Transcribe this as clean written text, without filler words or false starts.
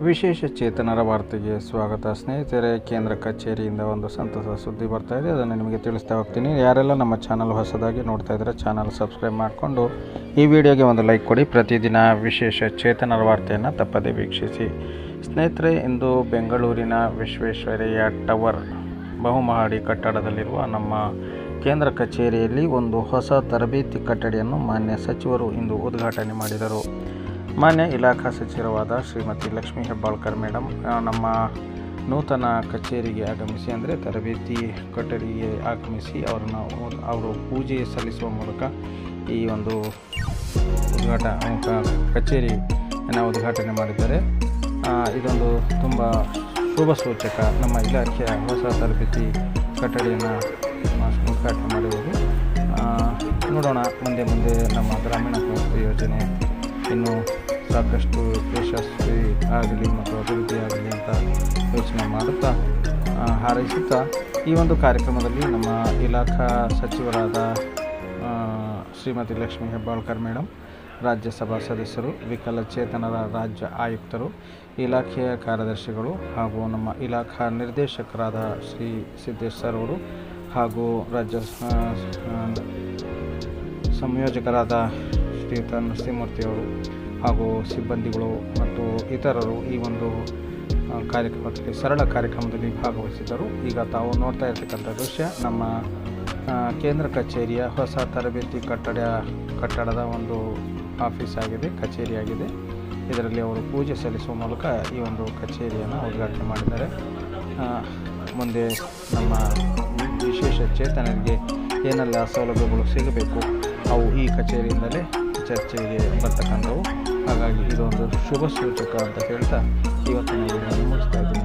ವಿಶೇಷ ಚೇತನರ ವಾರ್ತೆಗೆ ಸ್ವಾಗತ. ಸ್ನೇಹಿತರೆ, ಕೇಂದ್ರ ಕಚೇರಿಯಿಂದ ಒಂದು ಸಂತಸ ಸುದ್ದಿ ಬರ್ತಾ ಇದೆ. ಅದನ್ನು ನಿಮಗೆ ತಿಳಿಸ್ತಾ ಹೋಗ್ತೀನಿ. ಯಾರೆಲ್ಲ ನಮ್ಮ ಚಾನಲ್ ಹೊಸದಾಗಿ ನೋಡ್ತಾ ಇದ್ದಾರೆ, ಚಾನಲ್ ಸಬ್ಸ್ಕ್ರೈಬ್ ಮಾಡಿಕೊಂಡು ಈ ವಿಡಿಯೋಗೆ ಒಂದು ಲೈಕ್ ಕೊಡಿ. ಪ್ರತಿದಿನ ವಿಶೇಷ ಚೇತನರ ವಾರ್ತೆಯನ್ನು ತಪ್ಪದೇ ವೀಕ್ಷಿಸಿ. ಸ್ನೇಹಿತರೆ, ಇಂದು ಬೆಂಗಳೂರಿನ ವಿಶ್ವೇಶ್ವರಯ್ಯ ಟವರ್ ಬಹುಮಹಡಿ ಕಟ್ಟಡದಲ್ಲಿರುವ ನಮ್ಮ ಕೇಂದ್ರ ಕಚೇರಿಯಲ್ಲಿ ಒಂದು ಹೊಸ ತರಬೇತಿ ಕಟ್ಟಡಿಯನ್ನು ಮಾನ್ಯ ಸಚಿವರು ಇಂದು ಉದ್ಘಾಟನೆ ಮಾಡಿದರು. ಮಾನ್ಯ ಇಲಾಖಾ ಸಚಿವರಾದ ಶ್ರೀಮತಿ ಲಕ್ಷ್ಮೀ ಹೆಬ್ಬಾಳ್ಕರ್ ಮೇಡಮ್ ನಮ್ಮ ನೂತನ ಕಚೇರಿಗೆ ಆಗಮಿಸಿ, ಅಂದರೆ ತರಬೇತಿ ಕೊಠಡಿಗೆ ಆಗಮಿಸಿ ಅವರು ಪೂಜೆ ಸಲ್ಲಿಸುವ ಮೂಲಕ ಈ ಒಂದು ಕಚೇರಿಯನ್ನು ಉದ್ಘಾಟನೆ ಮಾಡಿದ್ದಾರೆ. ಇದೊಂದು ತುಂಬ ಶುಭ ಸೂಚಕ. ನಮ್ಮ ಇಲಾಖೆಯ ಹೊಸ ತರಬೇತಿ ಕಟ್ಟಡಿಯನ್ನು ಉದ್ಘಾಟನೆ ಮಾಡಿರುವುದು. ನೋಡೋಣ, ಮುಂದೆ ನಮ್ಮ ಗ್ರಾಮೀಣ ಸಂಸ್ಥೆ ಯೋಜನೆ ಇನ್ನೂ ಸಾಕಷ್ಟು ಯಶಸ್ವಿ ಆಗಲಿ ಮತ್ತು ಅಭಿವೃದ್ಧಿ ಆಗಲಿ ಅಂತ ಯೋಚನೆ ಮಾಡುತ್ತಾ ಹಾರೈಸುತ್ತಾ ಈ ಒಂದು ಕಾರ್ಯಕ್ರಮದಲ್ಲಿ ನಮ್ಮ ಇಲಾಖಾ ಸಚಿವರಾದ ಶ್ರೀಮತಿ ಲಕ್ಷ್ಮೀ ಹೆಬ್ಬಾಳ್ಕರ್ ಮೇಡಮ್, ರಾಜ್ಯಸಭಾ ಸದಸ್ಯರು, ವಿಕಲಚೇತನರ ರಾಜ್ಯ ಆಯುಕ್ತರು, ಇಲಾಖೆಯ ಕಾರ್ಯದರ್ಶಿಗಳು ಹಾಗೂ ನಮ್ಮ ಇಲಾಖಾ ನಿರ್ದೇಶಕರಾದ ಶ್ರೀ ಸಿದ್ದೇಶ್ ಸರ್ ಅವರು ಹಾಗೂ ರಾಜ್ಯ ಸಂಯೋಜಕರಾದ ಶ್ರೀಯುತ ನರಸಿಂಹಮೂರ್ತಿಯವರು ಹಾಗೂ ಸಿಬ್ಬಂದಿಗಳು ಮತ್ತು ಇತರರು ಈ ಒಂದು ಕಾರ್ಯಕ್ರಮದಲ್ಲಿ ಸರಳ ಕಾರ್ಯಕ್ರಮದಲ್ಲಿ ಭಾಗವಹಿಸಿದ್ದರು. ಈಗ ತಾವು ನೋಡ್ತಾ ಇರ್ತಕ್ಕಂಥ ದೃಶ್ಯ ನಮ್ಮ ಕೇಂದ್ರ ಕಚೇರಿಯ ಹೊಸ ತರಬೇತಿ ಕಟ್ಟಡದ ಒಂದು ಆಫೀಸ್ ಆಗಿದೆ, ಕಚೇರಿಯಾಗಿದೆ. ಇದರಲ್ಲಿ ಅವರು ಪೂಜೆ ಸಲ್ಲಿಸುವ ಮೂಲಕ ಈ ಒಂದು ಕಚೇರಿಯನ್ನು ಉದ್ಘಾಟನೆ ಮಾಡಿದ್ದಾರೆ. ಮುಂದೆ ನಮ್ಮ ವಿಶೇಷ ಚೇತನರಿಗೆ ಏನೆಲ್ಲ ಸೌಲಭ್ಯಗಳು ಸಿಗಬೇಕು ಅವು ಈ ಕಚೇರಿಯಿಂದಲೇ ಚರ್ಚೆಗೆ ಬರ್ತಕ್ಕಂಥವು. ಹಾಗಾಗಿ ಇದೊಂದು ಶುಭ ಸೂಚಕ ಅಂತ ಹೇಳ್ತಾ ಇವತ್ತಿನ ವಿಡಿಯೋವನ್ನು ಮುಗಿಸ್ತಾ ಇದ್ದೀನಿ.